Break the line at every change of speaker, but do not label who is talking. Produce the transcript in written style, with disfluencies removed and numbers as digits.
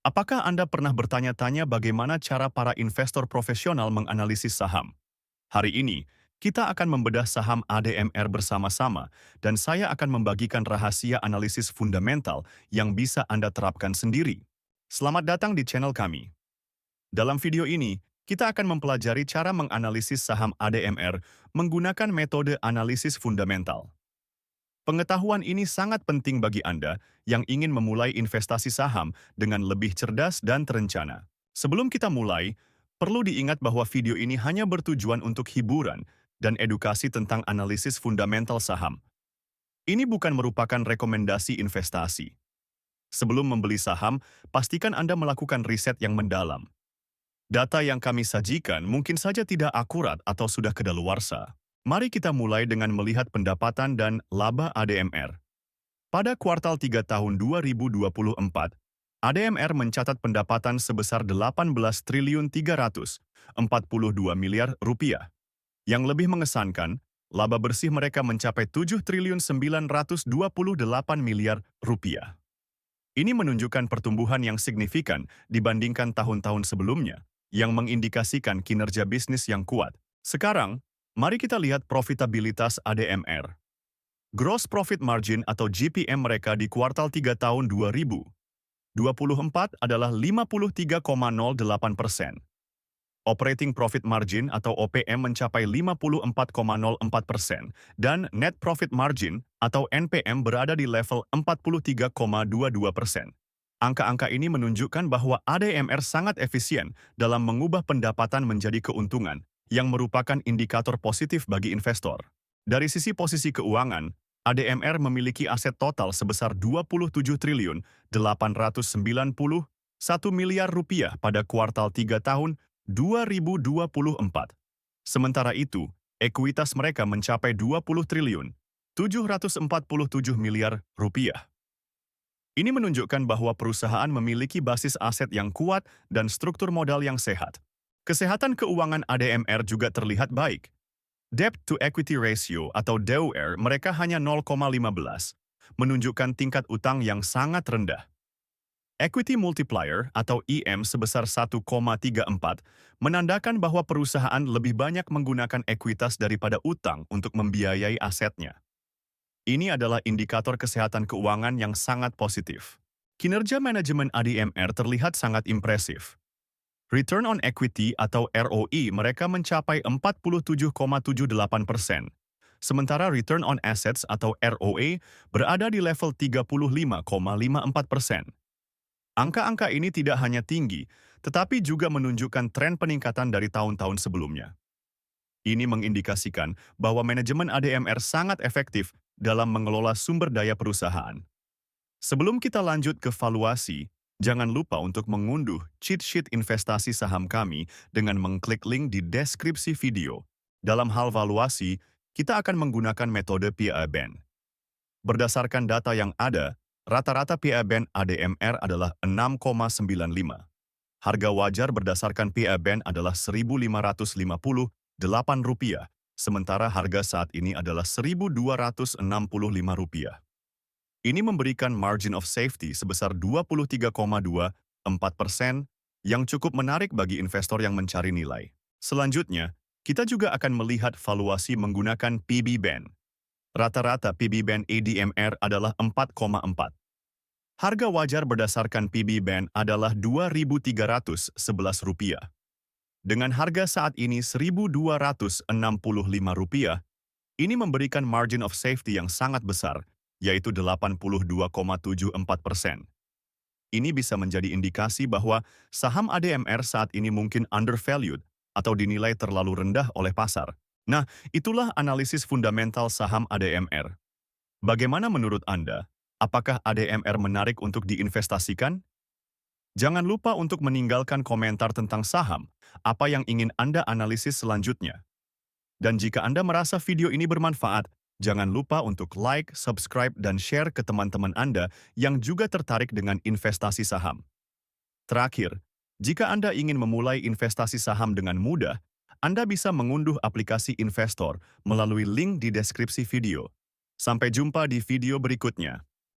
Apakah Anda pernah bertanya-tanya bagaimana cara para investor profesional menganalisis saham? Hari ini, kita akan membedah saham ADMR bersama-sama, dan saya akan membagikan rahasia analisis fundamental yang bisa Anda terapkan sendiri. Selamat datang di channel kami. Dalam video ini, kita akan mempelajari cara menganalisis saham ADMR menggunakan metode analisis fundamental. Pengetahuan ini sangat penting bagi Anda yang ingin memulai investasi saham dengan lebih cerdas dan terencana. Sebelum kita mulai, perlu diingat bahwa video ini hanya bertujuan untuk hiburan dan edukasi tentang analisis fundamental saham. Ini bukan merupakan rekomendasi investasi. Sebelum membeli saham, pastikan Anda melakukan riset yang mendalam. Data yang kami sajikan mungkin saja tidak akurat atau sudah kedaluarsa. Mari kita mulai dengan melihat pendapatan dan laba ADMR. Pada kuartal 3 tahun 2024, ADMR mencatat pendapatan sebesar 18 triliun 342 miliar rupiah. Yang lebih mengesankan, laba bersih mereka mencapai 7 triliun 928 miliar rupiah. Ini menunjukkan pertumbuhan yang signifikan dibandingkan tahun-tahun sebelumnya, yang mengindikasikan kinerja bisnis yang kuat. Sekarang, mari kita lihat profitabilitas ADMR. Gross Profit Margin atau GPM mereka di kuartal 3 tahun 2024 adalah 53,08%. Operating Profit Margin atau OPM mencapai 54,04% dan Net Profit Margin atau NPM berada di level 43,22%. Angka-angka ini menunjukkan bahwa ADMR sangat efisien dalam mengubah pendapatan menjadi keuntungan, yang merupakan indikator positif bagi investor. Dari sisi posisi keuangan, ADMR memiliki aset total sebesar 27 triliun 891 miliar rupiah pada kuartal 3 tahun 2024. Sementara itu, ekuitas mereka mencapai 20 triliun 747 miliar rupiah. Ini menunjukkan bahwa perusahaan memiliki basis aset yang kuat dan struktur modal yang sehat. Kesehatan keuangan ADMR juga terlihat baik. Debt to Equity Ratio atau DER mereka hanya 0,15, menunjukkan tingkat utang yang sangat rendah. Equity Multiplier atau EM sebesar 1,34 menandakan bahwa perusahaan lebih banyak menggunakan ekuitas daripada utang untuk membiayai asetnya. Ini adalah indikator kesehatan keuangan yang sangat positif. Kinerja manajemen ADMR terlihat sangat impresif. Return on Equity atau ROE mereka mencapai 47,78%, sementara Return on Assets atau ROA berada di level 35,54%. Angka-angka ini tidak hanya tinggi, tetapi juga menunjukkan tren peningkatan dari tahun-tahun sebelumnya. Ini mengindikasikan bahwa manajemen ADMR sangat efektif dalam mengelola sumber daya perusahaan. Sebelum kita lanjut ke valuasi, jangan lupa untuk mengunduh cheat sheet investasi saham kami dengan mengklik link di deskripsi video. Dalam hal valuasi, kita akan menggunakan metode PE/BAN. Berdasarkan data yang ada, rata-rata PE/BAN ADMR adalah 6,95. Harga wajar berdasarkan PE/BAN adalah Rp1.558, sementara harga saat ini adalah Rp1.265. Ini memberikan margin of safety sebesar 23,24% yang cukup menarik bagi investor yang mencari nilai. Selanjutnya, kita juga akan melihat valuasi menggunakan PB/BAN. Rata-rata PB/BAN ADMR adalah 4,4. Harga wajar berdasarkan PB/BAN adalah Rp2.311. Dengan harga saat ini Rp1.265, ini memberikan margin of safety yang sangat besar, yaitu 82,74%. Ini bisa menjadi indikasi bahwa saham ADMR saat ini mungkin undervalued atau dinilai terlalu rendah oleh pasar. Nah, itulah analisis fundamental saham ADMR. Bagaimana menurut Anda? Apakah ADMR menarik untuk diinvestasikan? Jangan lupa untuk meninggalkan komentar tentang saham, apa yang ingin Anda analisis selanjutnya. Dan jika Anda merasa video ini bermanfaat, jangan lupa untuk like, subscribe, dan share ke teman-teman Anda yang juga tertarik dengan investasi saham. Terakhir, jika Anda ingin memulai investasi saham dengan mudah, Anda bisa mengunduh aplikasi Investor melalui link di deskripsi video. Sampai jumpa di video berikutnya.